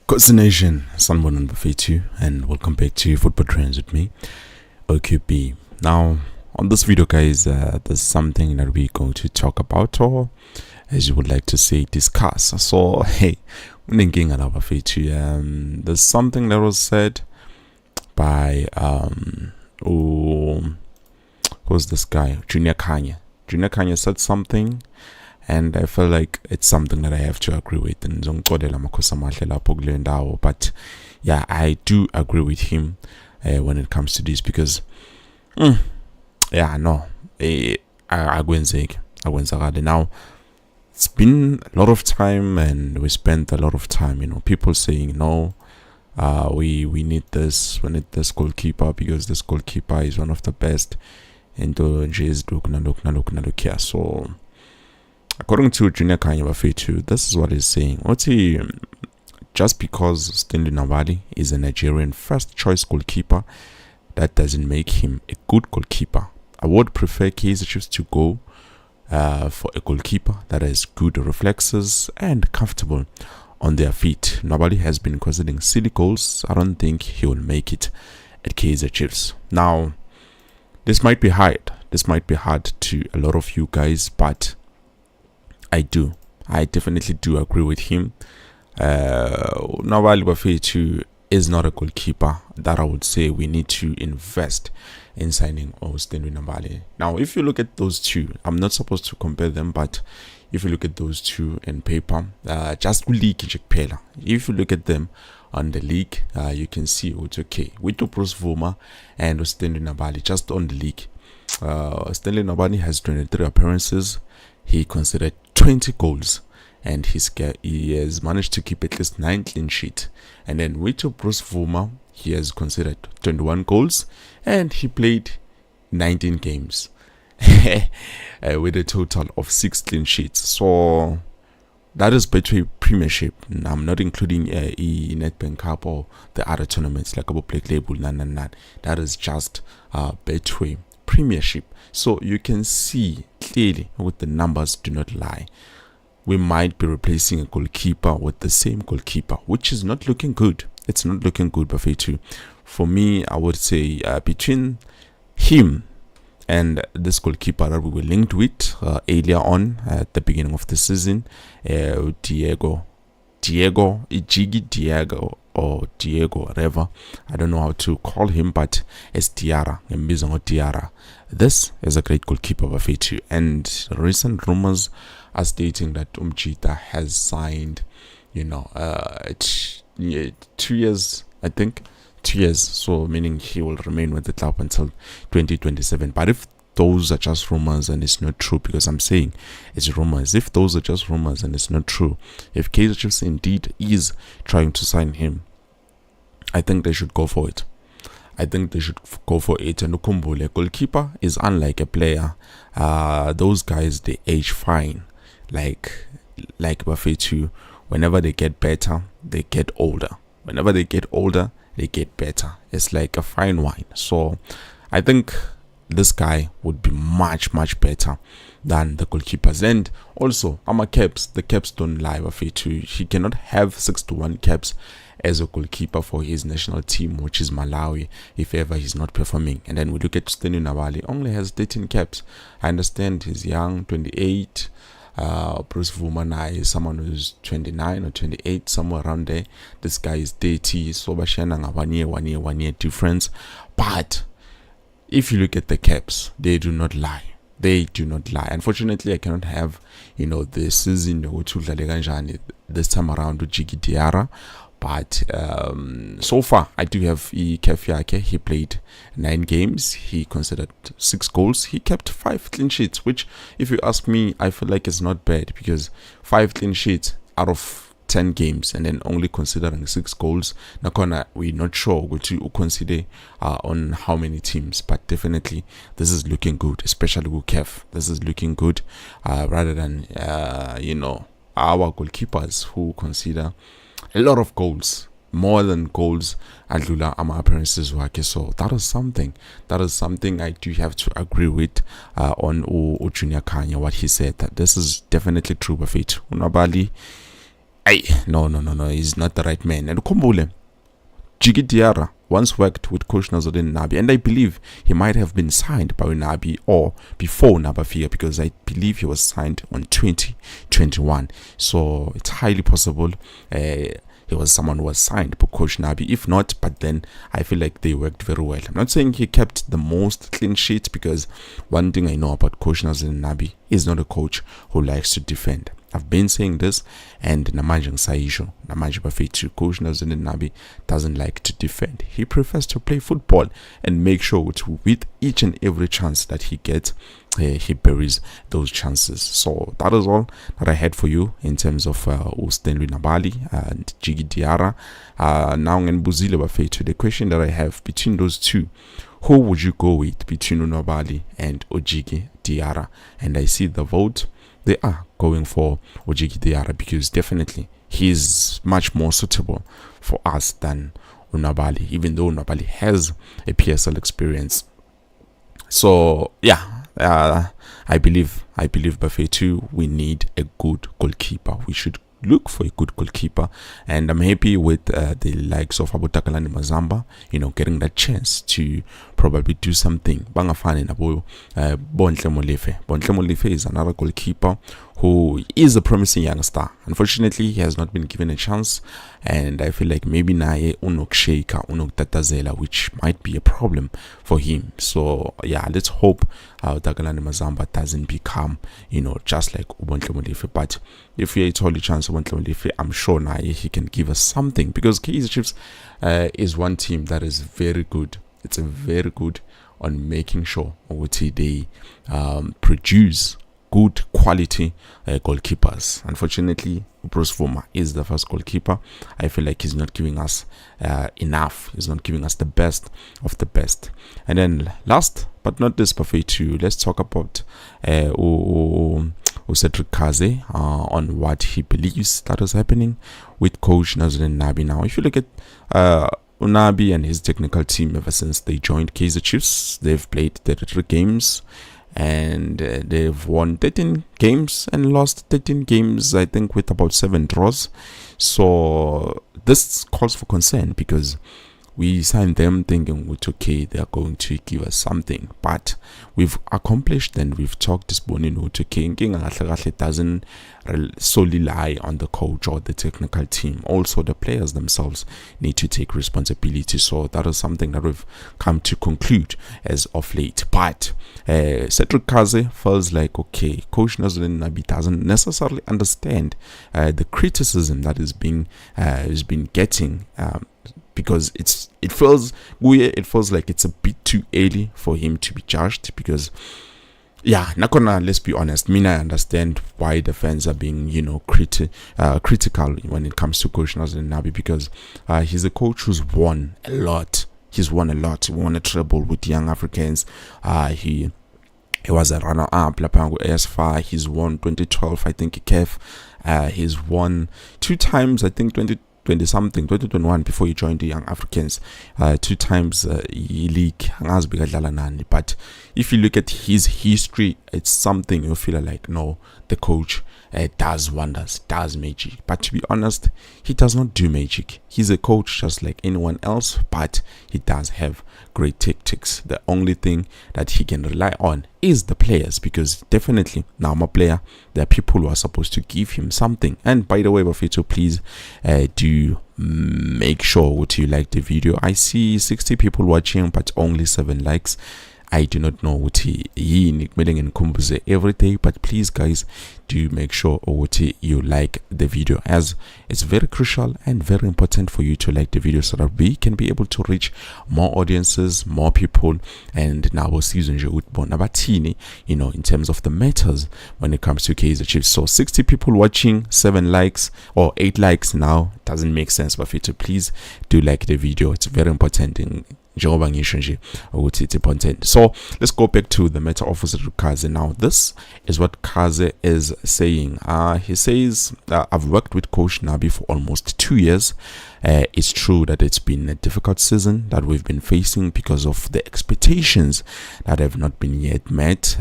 Khosination, Sanbon Buffetu, and welcome back to Football Trends with me, OQB. Now, on this video, guys, there's something that we're going to talk about, or as you would like to say, discuss. So, hey, there's something that was said by who's this guy? Junior Kanye. Junior Kanye said something, and I feel like it's something that I have to agree with. But yeah, I do agree with him when it comes to this, because now it's been a lot of time, and we spent a lot of time, people saying no, we need this goalkeeper, because this goalkeeper is one of the best, and so according to Junior Kanye Bafetu, this is what he's saying. Just because Stanley Nabi is a Nigerian first choice goalkeeper, that doesn't make him a good goalkeeper. I would prefer Kaizer Chiefs to go for a goalkeeper that has good reflexes and comfortable on their feet. Nobody has been considering silly goals. I don't think he will make it at Kaizer Chiefs. Now, this might be hard. This might be hard to a lot of you guys, but I definitely do agree with him. Nabi Bafetu is not a goalkeeper that I would say we need to invest in signing Stanley Nabi. Now, if you look at those two, I'm not supposed to compare them, but if you look at those two in paper, just league, if you look at them on the league, you can see it's okay. With Bruce Vuma and Stanley Nabi, just on the league, Stanley Nabi has 23 appearances. He considered 20 goals, and he has managed to keep at least 9 clean sheets. And then with Bruce Vuma, he has considered 21 goals, and he played 19 games with a total of 6 clean sheets. So that is Betway Premiership. I'm not including Nedbank Cup or the other tournaments like Abu Black Label. That is just Betway Premiership. So you can see clearly, with the numbers do not lie, we might be replacing a goalkeeper with the same goalkeeper, which is not looking good. It's not looking good, Bafetu. For me, I would say between him and this goalkeeper that we were linked with earlier on at the beginning of the season, Diego, or Diego, whatever. I don't know how to call him, but it's Diarra. This is a great goalkeeper, Bafetu. And recent rumors are stating that Umchita has signed, 2 years, I think. 2 years, so meaning he will remain with the club until 2027. But if those are just rumors and it's not true, because I'm saying it's rumors, if those are just rumors and it's not true, if Kaizer Chiefs indeed is trying to sign him, I think they should go for it. And Ukumbule, goalkeeper is unlike a player. Those guys, they age fine. Like Bafetu, whenever they get better, they get older. Whenever they get older, they get better. It's like a fine wine. So I think this guy would be much better than the goalkeepers. And also, the caps don't lie. Bafetu, he cannot have 61 caps as a goalkeeper for his national team, which is Malawi, if ever he's not performing. And then we look at Stanley Nabi, only has 13 caps. I understand he's young, 28. Bruce Vuma is someone who's 29 or 28, somewhere around there. This guy is 30, so Bashana 1 year difference. But if you look at the caps, they do not lie. Unfortunately, I cannot have the season this time around with Jiki Diarra. But so far, I do have Kefiake. He played 9 games. He considered 6 goals. He kept 5 clean sheets, which, if you ask me, I feel like it's not bad, because 5 clean sheets out of 10 games, and then only considering 6 goals. Nakona, we're not sure what to consider on how many teams, but definitely this is looking good, especially with Kef. This is looking good rather than our goalkeepers who consider a lot of goals, more than goals, adlula ama appearances wake. So that is something I do have to agree with on Junior Kanye, what he said, that this is definitely true of it. Unabali, No, he's not the right man. And Kumbule, Jiggy Diarra once worked with Coach Nazaruddin Nabi, and I believe he might have been signed by Nabi or before Nabafia, because I believe he was signed on 2021. So it's highly possible he was someone who was signed by Coach Nabi. If not, but then I feel like they worked very well. I'm not saying he kept the most clean sheets, because one thing I know about Coach Nazaruddin Nabi is not a coach who likes to defend. I've been saying this, and namanje ngisayisho namanje bafethu, Coach Nazaruddin Nabi doesn't like to defend. He prefers to play football and make sure with each and every chance that he gets, he buries those chances. So that is all that I had for you in terms of Stanley Nabali and Jiggy Diarra. Now ngenibuzile bafethu, the question that I have between those two, who would you go with between Nabali and Jiggy Diarra? And I see the vote, they are going for Jiggy Diarra, because definitely he's much more suitable for us than Nabali, even though Nabali has a PSL experience. So yeah, I believe Bafetu, we need a good goalkeeper. We should look for a good goalkeeper, and I'm happy with the likes of Abutakalani Mazamba, getting that chance to probably do something. Bangafani nabo Bontle Molefe. Bontle Molefe is another goalkeeper who is a promising young star. Unfortunately, he has not been given a chance, and I feel like maybe naye unoksheka unoktatazela, which might be a problem for him. So yeah, let's hope Takalani Mazamba doesn't become just like Ubontle Molefe. But if he had a chance of Ubontle Molefe, I'm sure naye he can give us something, because Kaizer Chiefs is one team that is very good. It's a very good on making sure they produce good quality goalkeepers. Unfortunately, Bruce Vuma is the first goalkeeper. I feel like he's not giving us enough. He's not giving us the best of the best. And then last but not least, let's talk about Cedric Kaze on what he believes that is happening with Coach Nazaruddin Nabi. Now, if you look at Nabi and his technical team, ever since they joined Kaizer Chiefs, they've played 33 games. And they've won 13 games and lost 13 games, I think, with about 7 draws. So this calls for concern, because we signed them thinking it's okay, they are going to give us something, but we've accomplished and we've talked this morning. It doesn't solely lie on the coach or the technical team. Also, the players themselves need to take responsibility. So that is something that we've come to conclude as of late. But Cedric Kaze feels like, okay, Coach Nazaruddin Nabi doesn't necessarily understand the criticism that is being getting, because it feels like it's a bit too early for him to be judged. Because nakona, let's be honest, I understand why the fans are being critical when it comes to Coach Nazaruddin Nabi, because he's a coach who's won a lot. He won a treble with Young Africans. He was a runner-up Lapango AS5. He's won 2012, I think, KEF. He's won 2 times, I think, 2021 before he joined the Young Africans. 2 times league. But if you look at his history, it's something you feel like, no, the coach does wonders, does magic. But to be honest, he does not do magic. He's a coach just like anyone else, but he does have great tactics. The only thing that he can rely on is the players, because definitely now I'm a player, there are people who are supposed to give him something. And by the way, Bafito, please do make sure you like the video. I see 60 people watching, but only 7 likes. I do not know what every day, but please guys, do make sure you like the video, as it's very crucial and very important for you to like the video, so that we can be able to reach more audiences, more people, and now we'll see in terms of the matters when it comes to Kaizer Chiefs. So 60 people watching, 7 likes or 8 likes now doesn't make sense, but please do like the video. It's very important in njengoba ngisho nje ukuthi it's important. So let's go back to the matter of Kaze. Now this is what Kaze is saying. He says, I've worked with Coach Nabi for almost 2 years. It's true that it's been a difficult season that we've been facing because of the expectations that have not been yet met,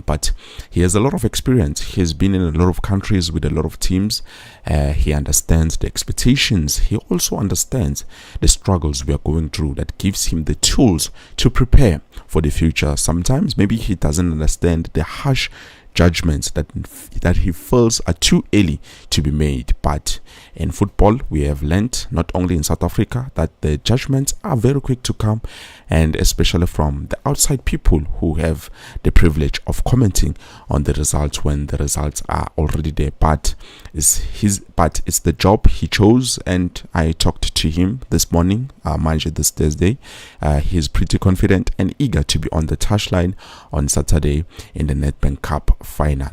but he has a lot of experience. He's been in a lot of countries with a lot of teams. He understands the expectations. He also understands the struggles we are going through. That gives him the tools to prepare for the future. Sometimes maybe he doesn't understand the harsh judgments that he feels are too early to be made, but in football we have learned, not only in South Africa, that the judgments are very quick to come, and especially from the outside people who have the privilege of commenting on the results when the results are already there. But it's the job he chose, and I talked to him this morning, mind you, this Thursday. He's pretty confident and eager to be on the touchline on Saturday in the Nedbank Cup final.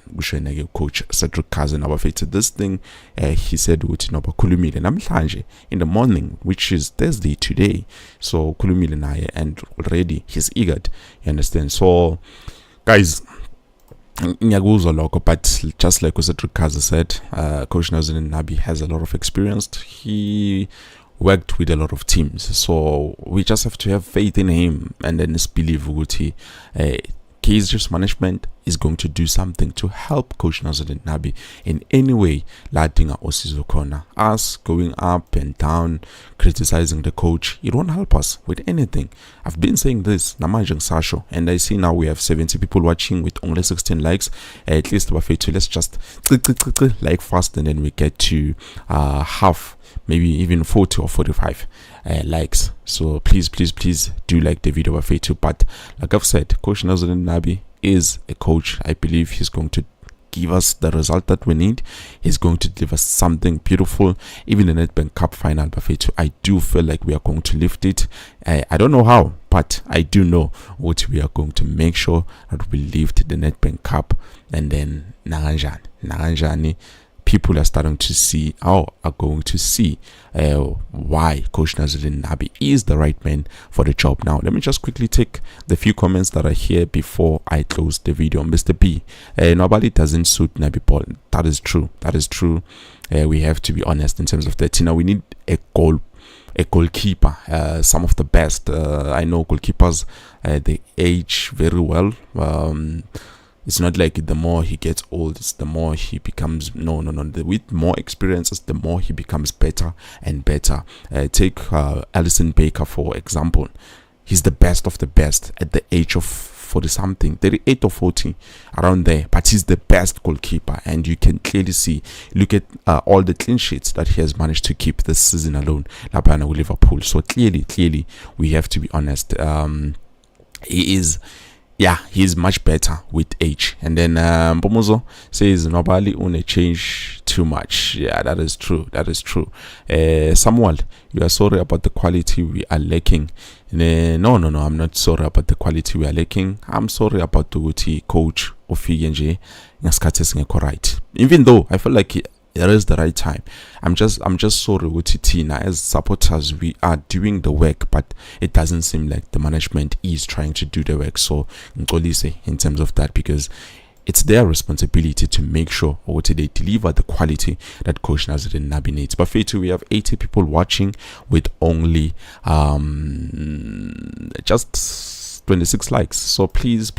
Coach Cedric Kaze abafethu this thing, he said ukuthi noba khulumile namhlanje in the morning, which is Thursday today. So khulumile naye, and already he's eager, you understand. So guys, ngiyakuzwa lokho, but just like Cedric Kaze said, Coach Nabi has a lot of experience. He worked with a lot of teams, so we just have to have faith in him and then believe ukuthi KZ's management is going to do something to help Coach Nabi in any way. Ladinga osizo khona. Us going up and down, criticizing the coach, it won't help us with anything. I've been saying this, namanje Sasho, and I see now we have 70 people watching with only 16 likes. At least let's just like fast, and then we get to half, maybe even 40 or 45 likes. So please do like the video too. But like I've said, Coach Nabi is a coach. I believe he's going to give us the result that we need. He's going to give us something beautiful. Even the Nedbank Cup final, I do feel like we are going to lift it. I don't know how, but I do know what we are going to make sure that we lift the Nedbank Cup. And then Naranjani, people are starting to see, are going to see why Coach Nabi is the right man for the job. Now, let me just quickly take the few comments that are here before I close the video. Mr. B, nobody doesn't suit Nabi Paul. That is true. We have to be honest in terms of that. We need a goalkeeper, some of the best. I know goalkeepers, they age very well. It's not like the more he gets old, it's the more he becomes. No. With more experiences, the more he becomes better and better. Take Alison Baker, for example. He's the best of the best at the age of 40 something, 38 or 40, around there. But he's the best goalkeeper, and you can clearly see. Look at all the clean sheets that he has managed to keep this season alone, Labana with Liverpool. So clearly, we have to be honest. He's much better with age. And then Mpomuzo says nobody une change too much. Yeah, that is true. Samuel, you are sorry about the quality we are lacking. No, I'm not sorry about the quality we are lacking. I'm sorry about the coach ofike nje ngasikhathi singekho right. Even though I feel like it is the right time. I'm just sorry with Tina, as supporters we are doing the work, but it doesn't seem like the management is trying to do the work. So in terms of that, because it's their responsibility to make sure they deliver the quality that Coach Nabi needs. But we have 80 people watching with only just 26 likes. So please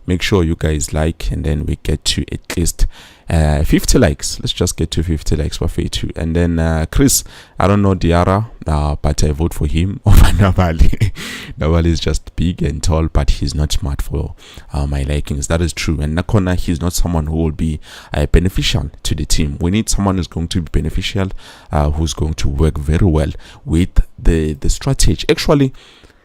make sure you guys like, and then we get to at least 50 likes. Let's just get to 50 likes for Feitu. And then Chris, I don't know Diarra, but I vote for him over Nabali. Nabali is just big and tall, but he's not smart for my likings. That is true. And Nakona, he's not someone who will be beneficial to the team. We need someone who's going to be beneficial, who's going to work very well with the strategy. Actually,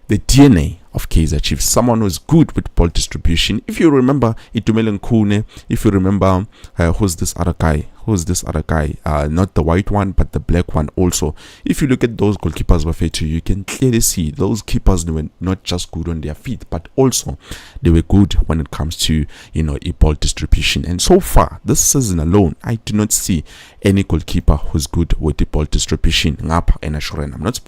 the DNA of Kaizer Chiefs, someone who's good with ball distribution. If you remember Itumele Nkune, if you remember who's this other guy who's this other guy? Not the white one, but the black one also. If you look at those goalkeepers, Bafetu, you can clearly see those keepers, they were not just good on their feet, but also they were good when it comes to, a ball distribution. And so far, this season alone, I do not see any goalkeeper who's good with the ball distribution. I'm not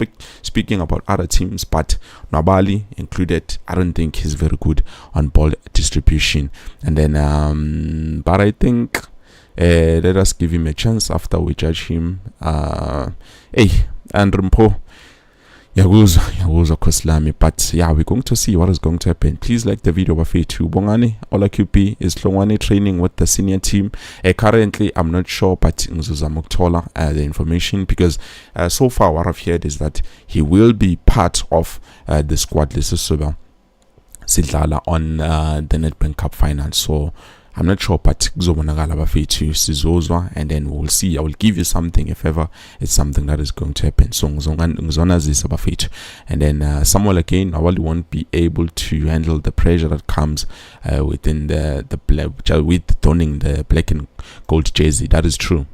speaking about other teams, but Nabi included, I don't think he's very good on ball distribution. And then, but I think let us give him a chance after we judge him. And Rimpo. Yaguza Koslami. But yeah, we're going to see what is going to happen. Please like the video. Bafetu Bongani Ola QP is Longwane training with the senior team. Currently, I'm not sure, but Nzuza Muktola the information, because so far what I've heard is that he will be part of the squad list Sidlala on the Nedbank Cup final. So I'm not sure, but kuzobonakala bafethu sizozwa, and then we'll see. I will give you something if ever it's something that is going to happen. So ngizonazisa bafethu. And then Samuel again, I really won't be able to handle the pressure that comes within the with donning the black and gold jersey. That is true.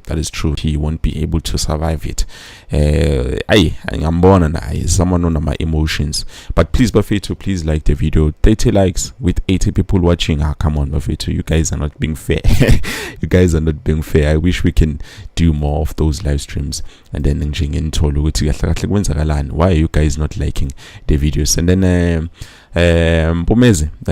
He won't be able to survive it. I'm born and someone on my emotions. But please bafethu, please like the video. 30 likes with 80 people watching. Come on bafethu, you guys are not being fair. You guys are not being fair. I wish we can do more of those live streams. And then why are you guys not liking the videos? And then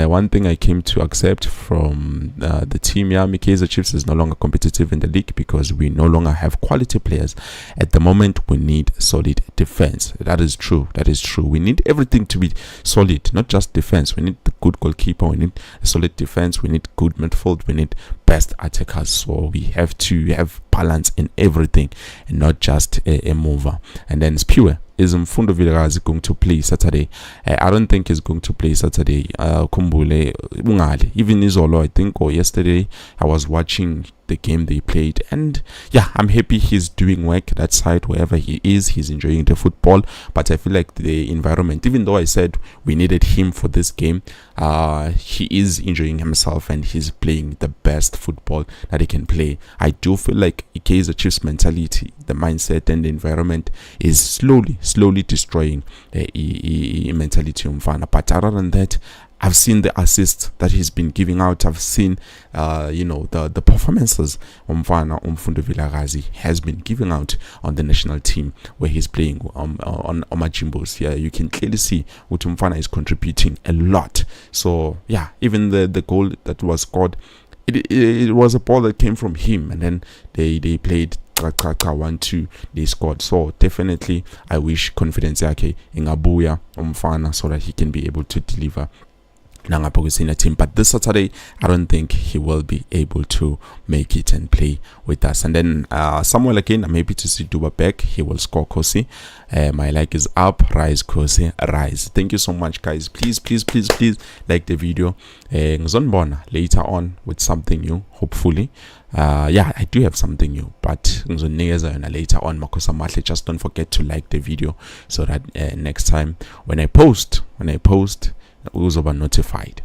one thing I came to accept from the team, Kaizer Chiefs is no longer competitive in the league because we no longer have quality players. At the moment, we need solid defense. That is true. We need everything to be solid, not just defense. We need the good goalkeeper, we need a solid defense, we need good midfield, we need best attackers. So we have to have balance in everything and not just a mover. And then Spiwe is Mfundo Vilakazi going to play Saturday. I don't think he's going to play Saturday. Kumbule Ungali, even Izolo, I think, or yesterday I was watching the game they played, and yeah, I'm happy he's doing work that side wherever he is. He's enjoying the football, but I feel like the environment, even though I said we needed him for this game, he is enjoying himself and he's playing the best football that he can play. I do feel like Kaizer Chiefs mentality, the mindset and the environment is slowly destroying the mentality of Mfana. But other than that, I've seen the assists that he's been giving out. I've seen, the performances Mfundo Vilakazi has been giving out on the national team where he's playing on Majimbos. Yeah, you can clearly see what Mfana is contributing a lot. So yeah, even the goal that was scored, it was a ball that came from him, and then they played 1-2, they scored. So definitely I wish confidence yake ingabuya Mfana so that he can be able to deliver team. But this Saturday I don't think he will be able to make it and play with us. And then Samuel again, I'm happy to see Duba back. He will score Khosi. My like is up. Rise Khosi, rise. Thank you so much, guys. Please like the video. Ngizonibona later on with something new, hopefully. I do have something new, but later on. Makosa, just don't forget to like the video so that next time when I post, uzoba notified.